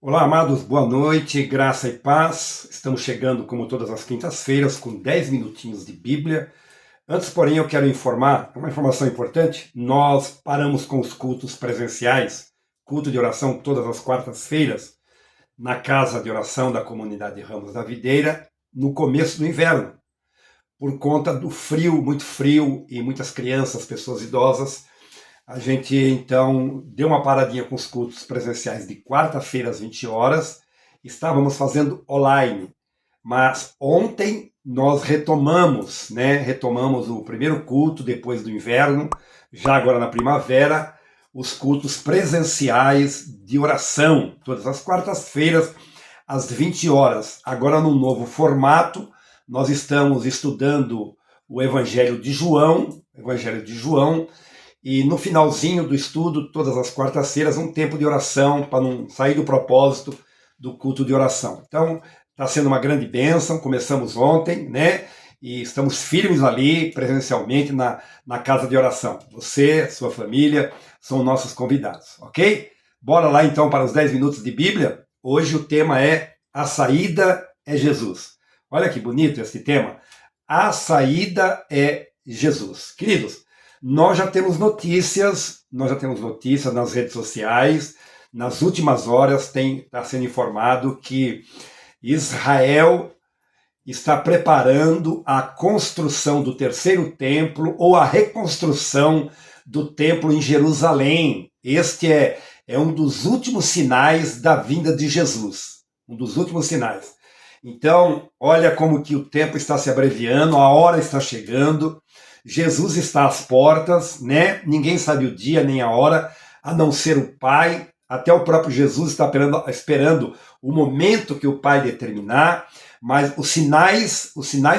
Olá, amados, boa noite, graça e paz. Estamos chegando, como todas as quintas-feiras, com 10 minutinhos de Bíblia. Antes, porém, eu quero informar, uma informação importante, nós paramos com os cultos presenciais, culto de oração todas as quartas-feiras, na casa de oração da comunidade Ramos da Videira, no começo do inverno, por conta do frio, muito frio, e muitas crianças, pessoas idosas. A gente, então, deu uma paradinha com os cultos presenciais de quarta-feira às 20 horas. Estávamos fazendo online, mas ontem nós retomamos, né? Retomamos o primeiro culto depois do inverno, já agora na primavera, os cultos presenciais de oração, todas as quartas-feiras às 20 horas. Agora num novo formato, nós estamos estudando o Evangelho de João, e no finalzinho do estudo, todas as quartas-feiras, um tempo de oração, para não sair do propósito do culto de oração. Então, está sendo uma grande bênção, começamos ontem, né? E estamos firmes ali, presencialmente, na casa de oração. Você, sua família, são nossos convidados, ok? Bora lá, então, para os 10 minutos de Bíblia. Hoje o tema é A Saída é Jesus. Olha que bonito esse tema. A Saída é Jesus. Queridos, nós já temos notícias nas redes sociais. Nas últimas horas está sendo informado que Israel está preparando a construção do terceiro templo ou a reconstrução do templo em Jerusalém. Este é um dos últimos sinais da vinda de Jesus. Um dos últimos sinais. Então, olha como que o tempo está se abreviando, a hora está chegando. Jesus está às portas, né? Ninguém sabe o dia nem a hora, a não ser o Pai. Até o próprio Jesus está esperando o momento que o Pai determinar, mas os sinais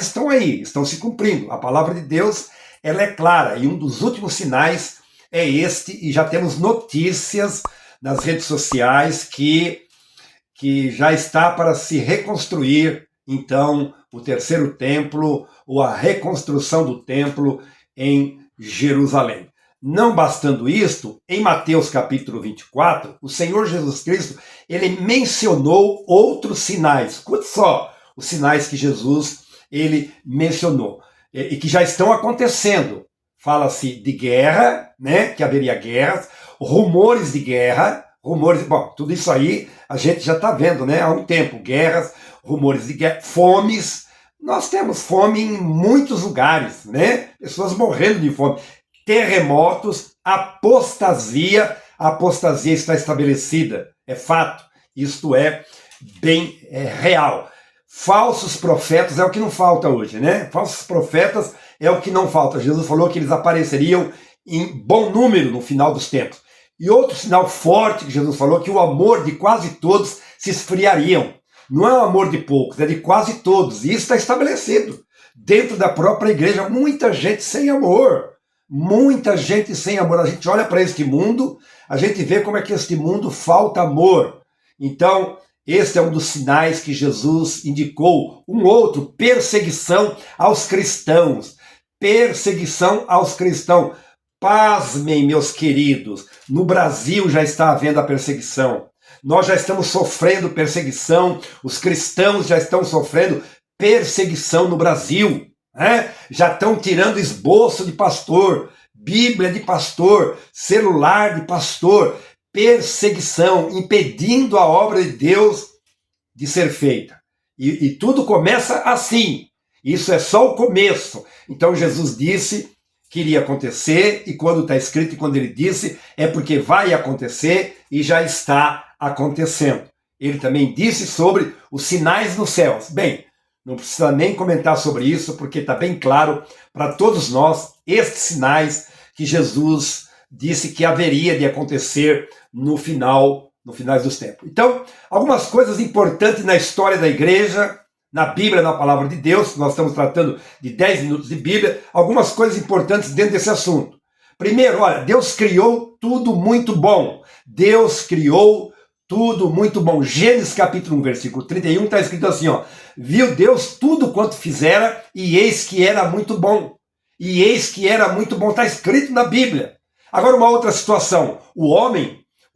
estão aí, estão se cumprindo. A palavra de Deus, ela é clara, e um dos últimos sinais é este, e já temos notícias nas redes sociais que já está para se reconstruir, então, o terceiro templo, ou a reconstrução do templo em Jerusalém. Não bastando isto, em Mateus capítulo 24, o Senhor Jesus Cristo, ele mencionou outros sinais. Escute só os sinais que Jesus, ele mencionou, e que já estão acontecendo. Fala-se de guerra, né, que haveria guerras, rumores de guerra, bom, tudo isso aí a gente já está vendo, né, há um tempo, guerras, rumores de guerra, fomes. Nós temos fome em muitos lugares, né? Pessoas morrendo de fome. Terremotos, apostasia. A apostasia está estabelecida, é fato. Isto é bem real. Falsos profetas é o que não falta hoje, né? Falsos profetas é o que não falta. Jesus falou que eles apareceriam em bom número no final dos tempos. E outro sinal forte que Jesus falou, que o amor de quase todos se esfriariam. Não é o amor de poucos, é de quase todos. E isso está estabelecido dentro da própria igreja. Muita gente sem amor. Muita gente sem amor. A gente olha para este mundo, a gente vê como é que este mundo falta amor. Então, este é um dos sinais que Jesus indicou. Um outro, perseguição aos cristãos. Perseguição aos cristãos. Pasmem, meus queridos, no Brasil já está havendo a perseguição. Nós já estamos sofrendo perseguição, os cristãos já estão sofrendo perseguição no Brasil, né? Já estão tirando esboço de pastor, Bíblia de pastor, celular de pastor, perseguição, impedindo a obra de Deus de ser feita. E tudo começa assim, isso é só o começo. Então Jesus disse que iria acontecer, e quando está escrito e quando ele disse, é porque vai acontecer e já está acontecendo. Ele também disse sobre os sinais nos céus. Bem, não precisa nem comentar sobre isso, porque está bem claro para todos nós estes sinais que Jesus disse que haveria de acontecer no finais dos tempos. Então, algumas coisas importantes na história da igreja, na Bíblia, na palavra de Deus. Nós estamos tratando de 10 minutos de Bíblia, algumas coisas importantes dentro desse assunto. Primeiro, olha, Deus criou tudo muito bom. Deus criou tudo muito bom. Gênesis capítulo 1, versículo 31, está escrito assim, ó: viu Deus tudo quanto fizera, e eis que era muito bom. E eis que era muito bom, está escrito na Bíblia. Agora uma outra situação, o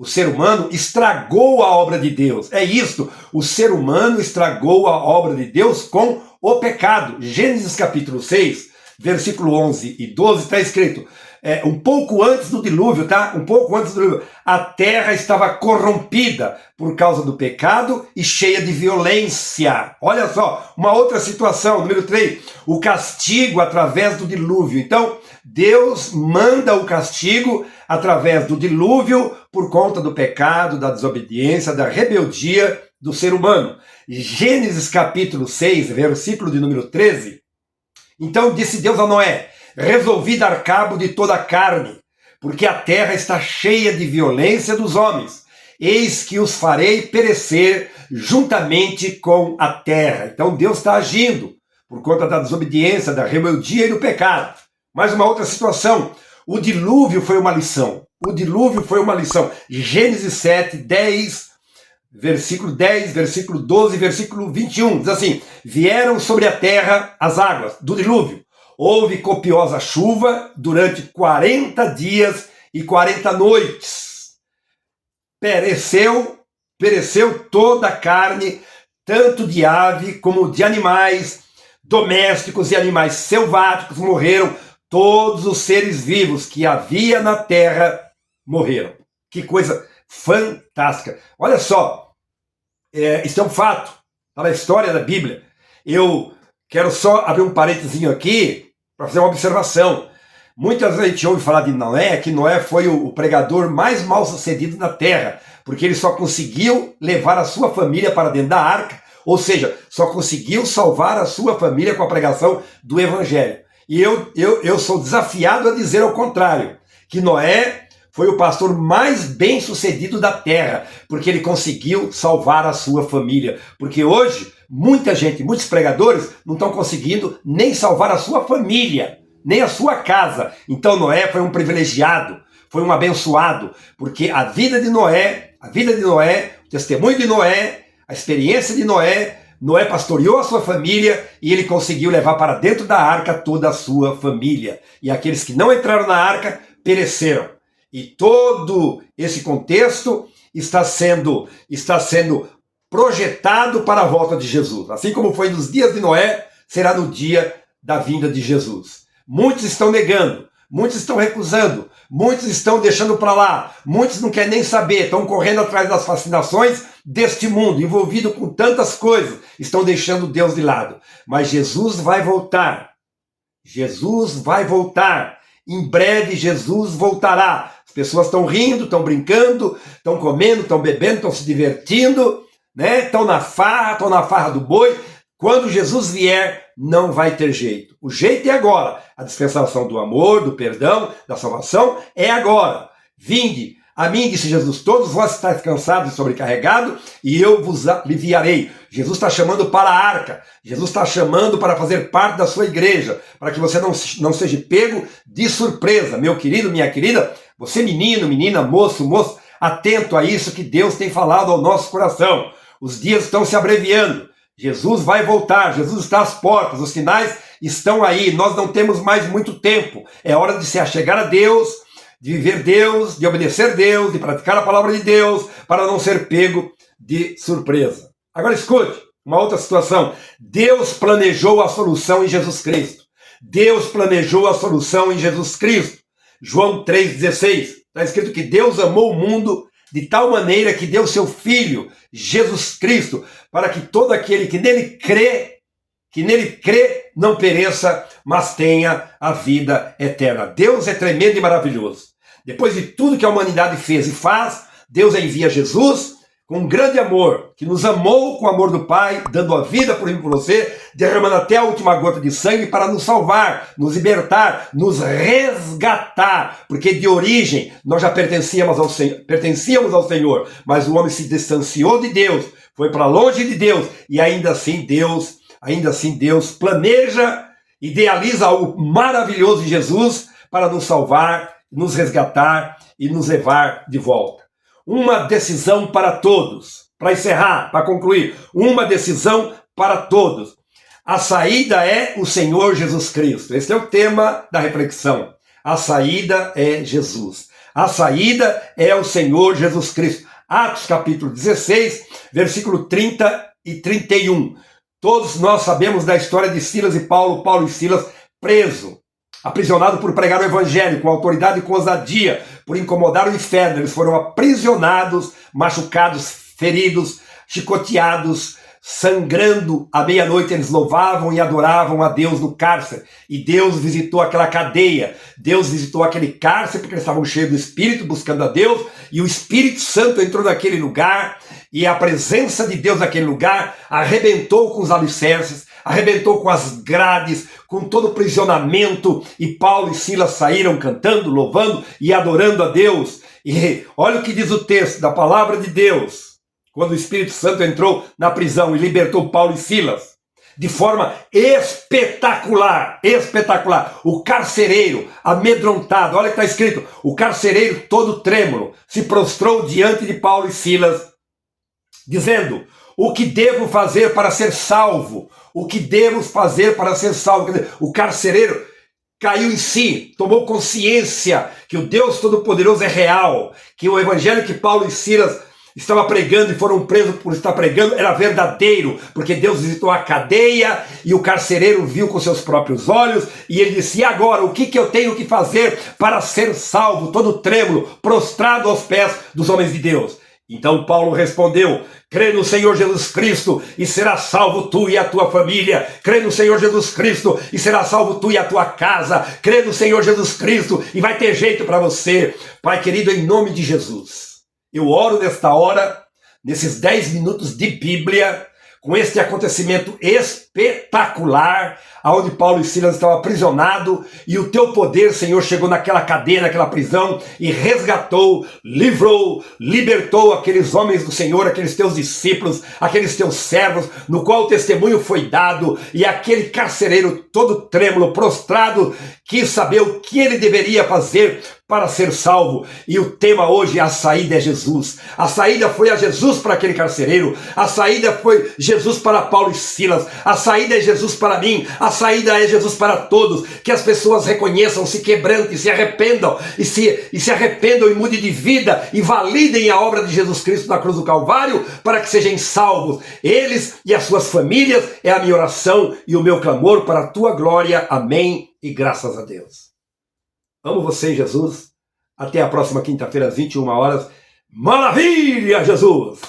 O ser humano estragou a obra de Deus. É isto, o ser humano estragou a obra de Deus com o pecado. Gênesis capítulo 6, versículo 11 e 12, está escrito, um pouco antes do dilúvio, tá? Um pouco antes do dilúvio. A terra estava corrompida por causa do pecado e cheia de violência. Olha só, uma outra situação, número 3, o castigo através do dilúvio. Então, Deus manda o castigo através do dilúvio por conta do pecado, da desobediência, da rebeldia do ser humano. Gênesis capítulo 6, versículo de número 13. Então disse Deus a Noé, resolvi dar cabo de toda a carne, porque a terra está cheia de violência dos homens. Eis que os farei perecer juntamente com a terra. Então Deus está agindo por conta da desobediência, da rebeldia e do pecado. Mais uma outra situação, o dilúvio foi uma lição. O dilúvio foi uma lição. Gênesis 7, 10, versículo 10, versículo 12, versículo 21. Diz assim, vieram sobre a terra as águas do dilúvio. Houve copiosa chuva durante 40 dias e 40 noites. Pereceu toda a carne, tanto de ave como de animais domésticos e animais selváticos morreram. Todos os seres vivos que havia na terra morreram. Que coisa fantástica. Olha só, isso é um fato. Está na história da Bíblia. Eu quero só abrir um parênteses aqui para fazer uma observação. Muitas vezes a gente ouve falar de Noé, que Noé foi o pregador mais mal sucedido na terra, porque ele só conseguiu levar a sua família para dentro da arca, ou seja, só conseguiu salvar a sua família com a pregação do evangelho. E eu sou desafiado a dizer ao contrário, que Noé foi o pastor mais bem sucedido da terra, porque ele conseguiu salvar a sua família. Porque hoje, muita gente, muitos pregadores, não estão conseguindo nem salvar a sua família, nem a sua casa. Então Noé foi um privilegiado, foi um abençoado, porque a vida de Noé, o testemunho de Noé, a experiência de Noé pastoreou a sua família e ele conseguiu levar para dentro da arca toda a sua família. E aqueles que não entraram na arca pereceram. E todo esse contexto está sendo projetado para a volta de Jesus. Assim como foi nos dias de Noé, será no dia da vinda de Jesus. Muitos estão negando, muitos estão recusando, muitos estão deixando para lá, muitos não querem nem saber, estão correndo atrás das fascinações deste mundo, envolvido com tantas coisas, estão deixando Deus de lado. Mas Jesus vai voltar. Jesus vai voltar. Em breve Jesus voltará. As pessoas estão rindo, estão brincando, estão comendo, estão bebendo, estão se divertindo, né? Estão na farra do boi. Quando Jesus vier, não vai ter jeito. O jeito é agora. A dispensação do amor, do perdão, da salvação é agora. Vinde a mim, disse Jesus, todos vós estáis cansados e sobrecarregados, e eu vos aliviarei. Jesus está chamando para a arca. Jesus está chamando para fazer parte da sua igreja, para que você não seja pego de surpresa. Meu querido, minha querida, você menino, menina, moço, atento a isso que Deus tem falado ao nosso coração. Os dias estão se abreviando. Jesus vai voltar, Jesus está às portas, os sinais estão aí, nós não temos mais muito tempo. É hora de se achegar a Deus, de viver Deus, de obedecer Deus, de praticar a palavra de Deus, para não ser pego de surpresa. Agora escute, uma outra situação. Deus planejou a solução em Jesus Cristo. Deus planejou a solução em Jesus Cristo. João 3,16. Está escrito que Deus amou o mundo de tal maneira que deu seu Filho, Jesus Cristo, para que todo aquele que nele crê, não pereça, mas tenha a vida eterna. Deus é tremendo e maravilhoso. Depois de tudo que a humanidade fez e faz, Deus envia Jesus com um grande amor, que nos amou com o amor do Pai, dando a vida por mim e por você, derramando até a última gota de sangue para nos salvar, nos libertar, nos resgatar, porque de origem nós já pertencíamos ao Senhor, mas o homem se distanciou de Deus, foi para longe de Deus, e ainda assim Deus planeja, idealiza algo maravilhoso em Jesus para nos salvar, nos resgatar e nos levar de volta. Uma decisão para todos. Para encerrar, para concluir, uma decisão para todos. A saída é o Senhor Jesus Cristo. Esse é o tema da reflexão. A saída é Jesus. A saída é o Senhor Jesus Cristo. Atos capítulo 16, versículo 30 e 31. Todos nós sabemos da história de Silas e Paulo, Paulo e Silas preso, aprisionado por pregar o evangelho com autoridade e com ousadia, por incomodar o inferno. Eles foram aprisionados, machucados, feridos, chicoteados, sangrando. À meia-noite eles louvavam e adoravam a Deus no cárcere. E Deus visitou aquela cadeia. Deus visitou aquele cárcere porque eles estavam cheios do Espírito, buscando a Deus. E o Espírito Santo entrou naquele lugar. E a presença de Deus naquele lugar arrebentou com os alicerces, arrebentou com as grades, com todo o prisionamento. E Paulo e Silas saíram cantando, louvando e adorando a Deus. E olha o que diz o texto da palavra de Deus. Quando o Espírito Santo entrou na prisão e libertou Paulo e Silas, de forma espetacular, espetacular. O carcereiro, amedrontado, olha o que está escrito, o carcereiro todo trêmulo, se prostrou diante de Paulo e Silas, dizendo, o que devo fazer para ser salvo? O que devo fazer para ser salvo? Quer dizer, o carcereiro caiu em si, tomou consciência que o Deus Todo-Poderoso é real, que o evangelho que Paulo e Silas estava pregando e foram presos por estar pregando era verdadeiro, porque Deus visitou a cadeia e o carcereiro viu com seus próprios olhos e ele disse, e agora, o que eu tenho que fazer para ser salvo? Todo trêmulo, prostrado aos pés dos homens de Deus. Então Paulo respondeu, crê no Senhor Jesus Cristo e será salvo tu e a tua família. Crê no Senhor Jesus Cristo e será salvo tu e a tua casa. Crê no Senhor Jesus Cristo e vai ter jeito para você. Pai querido, em nome de Jesus, eu oro nesta hora, nesses 10 minutos de Bíblia, com este acontecimento espetacular, aonde Paulo e Silas estavam aprisionados, e o teu poder, Senhor, chegou naquela cadeia, naquela prisão, e resgatou, livrou, libertou aqueles homens do Senhor, aqueles teus discípulos, aqueles teus servos, no qual o testemunho foi dado, e aquele carcereiro todo trêmulo, prostrado, quis saber o que ele deveria fazer para ser salvo. E o tema hoje, a saída é Jesus. A saída foi a Jesus para aquele carcereiro, a saída foi Jesus para Paulo e Silas, a saída é Jesus para mim, a saída é Jesus para todos, que as pessoas reconheçam, se quebrantem, se arrependam, e se arrependam e mudem de vida, e validem a obra de Jesus Cristo na cruz do Calvário, para que sejam salvos, eles e as suas famílias. É a minha oração e o meu clamor para a tua glória. Amém e graças a Deus. Amo você, Jesus. Até a próxima quinta-feira, às 21 horas. Maravilha, Jesus!